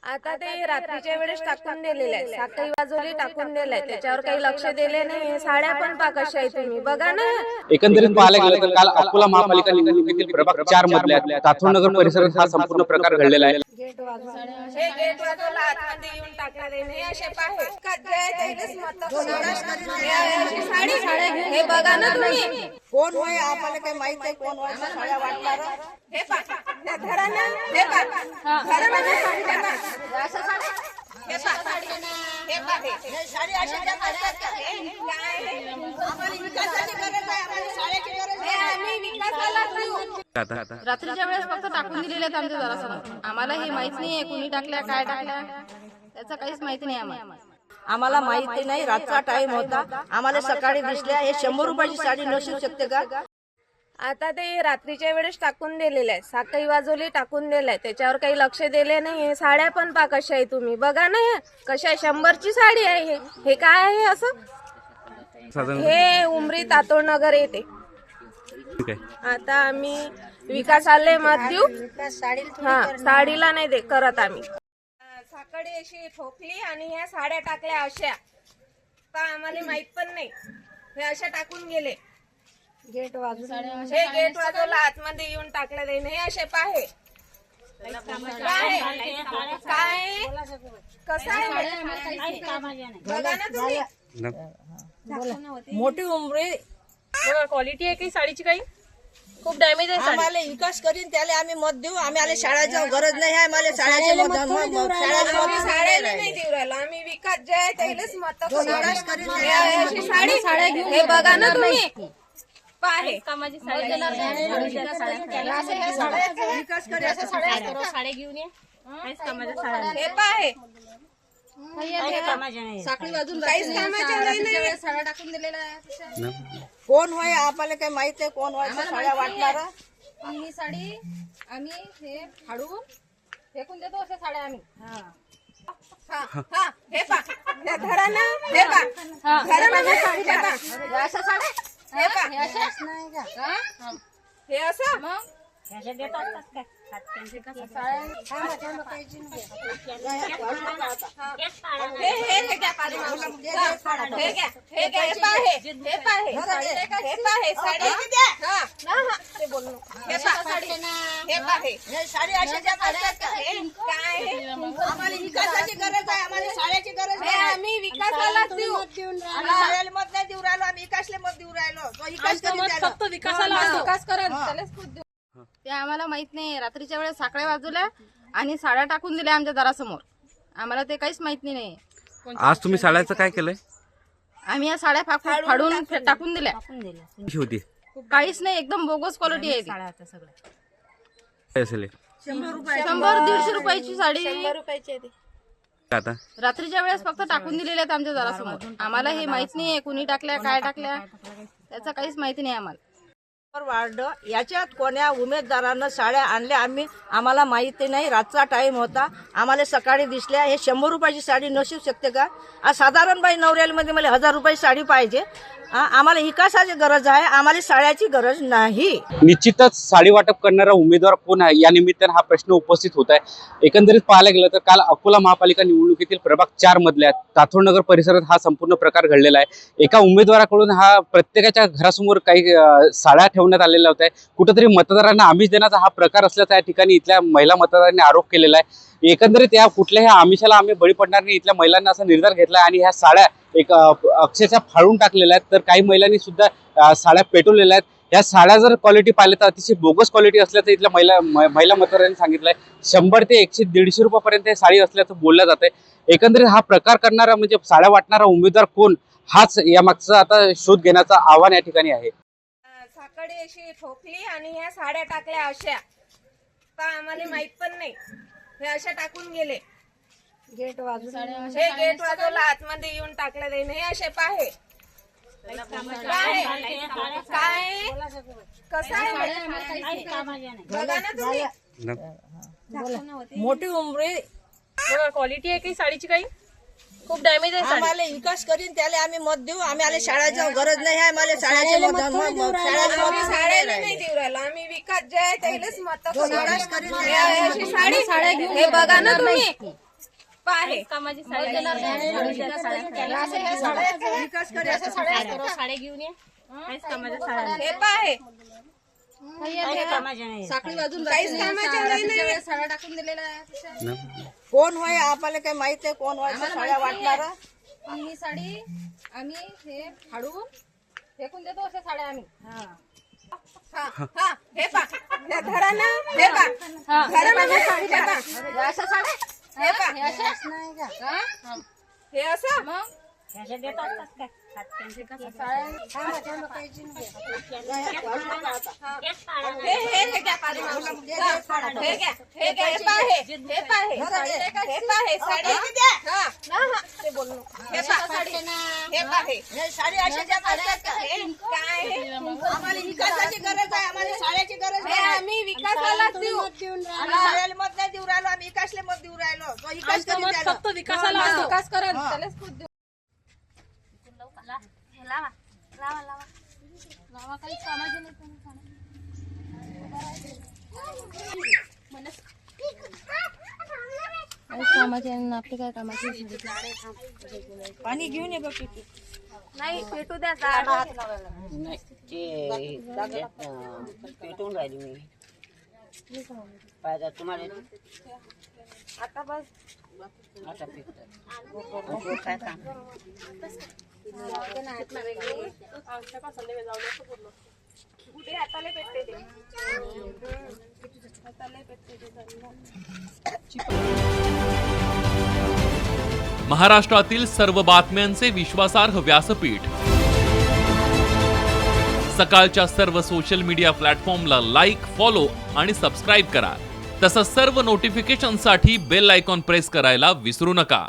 आता ते रात्रीच्या वेळेस टाकून दिलेले आहे, साखळी वाजवली टाकून दिलाय, त्याच्यावर काही लक्ष दिले नाही. साड्या पण पा कशा आहे तुम्ही बघा ना. एकंदरीत पाहायला गेलं तर काल अकोला महापालिका निवडणुकीतील प्रभाग 4 मधल्या ताथोनगर परिसरात हा संपूर्ण प्रकार घडलेला आहे. गेट वाजवला आतमध्ये येऊन टाकला नाही असे पाहे साडी हे बघा ना तुम्ही. कोण होय आम्हाला काही माहित नाही. कोण होय साड्या वाटणार हे पा धरा ना, हे पा धरा ना, हे पा असं साडी, हे पा हे पा हे साडी अशा त्या असतात का? आम्हाला विकासाची गरज आहे. आम्हाला साड्याची गरज हे आम्ही विकासाला देऊ. रात्रीच्या वेळेस फक्त टाकून दिलेले आहेत आमच्या जरासमोर. आम्हाला हे माहित नाहीये कुणी टाकल्या काय टाकल्या, त्याचं काहीच माहिती नाही आम्हाला माहिती नाही. रातचा टाइम होता. आम्हाला सकाळी दिसल्या. हे 100 रुपयाची साडी नसू शकते का? आता ते रात्रीच्या वेळेस टाकून दिलेले आहे, साखळी वाजवली टाकून दिलाय, त्याच्यावर काही लक्ष दिले नाही. साड्या पण पा कशा आहे तुम्ही बघा ना. कशा 100ची साडी आहे. हे काय आहे असं? हे उमरी तातोडनगर येते. आता आम्ही विकासाले मत देऊ. हा साडीला नाही दे करत आम्ही. साखळी अशी ठोकली आणि ह्या साड्या टाकल्या अशा, तर आम्हाला माहित पण नाही. हे अशा टाकून गेले. गेट वाजून हे गेट वाजवला आतमध्ये येऊन टाकलं नाही असे पाहे काय कसं आहे बघा ना तुम्ही. मोठी उमरी क्वालिटी आहे काही साडीची, काही खूप डॅमेज आहे. आम्हाला विकास करीन त्याला आम्ही मत देऊ. आम्ही आले शाळेच्या गरज नाही आहे. आम्हाला शाळेचे मत साड्याला नाही देऊ राहिलो आम्ही. विकास जे आहे त्यालाच मत साडी हे बघा ना तुम्ही. पाहे साड्या घेऊन ये. हे पाहे साखळी वाजून काहीच कामाच्या नाही. साड्या टाकून दिलेल्या आहे. कोण होय आम्हाला काही माहित नाही. कोण होय साड्या वाटणार ही साडी आम्ही हे फाडून फेकून देतो. अशा साड्या आम्ही हे पा धरा ना, हे पा धरा ना, हे पा अशा साड्या हे पा हे असं मग हे घ्या पाणी मावशी. हे घ्या हे घ्या हे पाहे हे पाहे हे पाहे साडी ते बोलू हे साडी हे पाहे साडी अशा त्या असतात का? काय आम्हाला विकासाची गरज आहे. आम्हाला शाळेची गरज हे आहे. आम्ही विकासाला देऊ. आम्ही शाळेला मत नाही देऊ राहिलो. आम्ही विकासले मत देऊ राहिलो. तो विकास करीन त्याला. फक्त विकासाला विकास करेल त्यालाच खूप देऊ. ते आम्हाला माहित नाही. रात्रीच्या वेळेस साखळ्या वाजवल्या आणि साड्या टाकून दिल्या आमच्या दारासमोर. आम्हाला ते काहीच माहिती नाही. आज तुम्ही साड्याचं काय केलंय? आम्ही या साड्या फाडून टाकून दिल्या. कशी होती? काहीच नाही, एकदम बोगस क्वालिटी आहे ती. काय असेल हे? 100-150 रुपयाची साडी 100 रुपयाची आहे ती. आता रात्रीच्या वेळेस फक्त टाकून दिलेल्या आहेत आमच्या दारासमोर. आम्हाला हे माहित नाहीये कुणी टाकल्या काय टाकल्या, त्याचं काहीच माहिती नाही आम्हाला. वार्ड याच्यात कोण्या उमेदवारांना साड्या आणल्या आम्हाला माहिती नाही. रातचा टाइम होता. आम्हाला सकाळी दिसल्या. हे 100 रुपयाची साडी नसू शकते का? आज साधारण बाई नवऱ्यामध्ये मला 1000 रुपयाची साडी पाहिजे. आम्हाला विकासाची गरज आहे. आम्हाला साड्याची गरज नाही. निश्चितच साडी वाटप करणारा उमेदवार कोण आहे या निमित्तानं हा प्रश्न उपस्थित होत आहे. एकंदरीत पाहायला गेलं तर काल अकोला महापालिका निवडणुकीतील प्रभाग 4 मधल्या ताथोडनगर परिसरात हा संपूर्ण प्रकार घडलेला आहे. एका उमेदवाराकडून हा प्रत्येकाच्या घरासमोर काही साड्या ठेवण्यात आलेल्या होत्या. कुठेतरी मतदारांना आमिष देण्याचा हा प्रकार असल्याचा या ठिकाणी इथल्या महिला मतदारांनी आरोप केलेला आहे. एकंदरीत या कुठल्याही आमिषाला आम्ही बळी पडणार नाही, इथल्या महिलांना असा निर्धार घेतला आणि ह्या साड्या एक अक्षरशः फाडून टाकलेल्या आहेत. तर काही महिलांनी सुद्धा साड्या पेटवलेल्या आहेत. या साड्या जर क्वालिटी पाहिलं तर अतिशय बोगस क्वालिटी असल्याचं इथल्या महिला मतदारांनी सांगितलंय. 100 ते 100-150 रुपयापर्यंत हे साडी असल्याचं बोललं जातंय. एकंदरीत हा प्रकार करणारा म्हणजे साड्या वाटणारा उमेदवार कोण, हाच या मागचं आता शोध घेण्याचं आव्हान या ठिकाणी आहे. साखळी अशी ठोकली आणि ह्या साड्या टाकल्या अशा, तर आम्हाला माहित पण नाही. हे अशा टाकून गेले. गेट वाजून हे गेट वाजवला आतमध्ये येऊन टाकलं नाही असे पाहे काय कसं आहे बघा ना तुम्ही. मोठी उमरी क्वालिटी आहे काही साडीची, काही खूप डॅमेज आहे. आम्हाला विकास करीन त्याला आम्ही मत देऊ. आम्ही आले शाळेच्या गरज नाही आहे. आम्हाला शाळेचे मत साड्याला नाही देऊ राहिलो आम्ही. विकास जे आहे त्यालाच मत साडी हे बघा ना तुम्ही. पाहे हे पाहे साखळी वाजून काहीच कामाच्या नाही. साड्या टाकून दिलेल्या आहे. कोण होय आपल्याला काही माहित आहे कोण व्हायचं साड्या वाटणार ही साडी आम्ही हे फाडून फेकून देतो अशा साड्या आम्ही. हे पा हे घरानं हे पा घरानं हे पा अशा साड्या हे पा हे अशाच नाही का? हे असं मग हे घ्या पारे मावशी. हे घ्या हे घ्या हे पाहे हे पाहे हे पाहे साडी हा हा ते बोल हे पा हे पाहे हे साडी अशाच्या असतात का? हे काय हे आम्हाला विकासाची गरज आहे आम्हाला शाळेची गरज हे आहे आम्ही विकासाला देऊ. आम्ही शाळेला मत नाही देऊ राहिलो आम्ही विकासले मत देऊ राहिलो तो विकास कधी द्यायला? विकासाला हा. विकास करा त्यालाच खूप देऊ. लावा काही कामाचे नाही पण कामाचे आपले काय कामाचे पाणी घेऊन ये बघ किती. नाही पेटू द्या झाड. पेटवून राहिली मी पाहिजे तुम्हाला आता बस आता पेटत काय काम कुठे हाताले पेटते ते हाताले पेटते ते. महाराष्ट्रातील सर्व बातम्यांचे विश्वासार्ह व्यासपीठ सकाळच्या सर्व सोशल मीडिया प्लॅटफॉर्मला लाईक, फॉलो आणि सबस्क्राईब करा. तसंच सर्व नोटिफिकेशनसाठी बेल आयकॉन प्रेस करायला विसरू नका.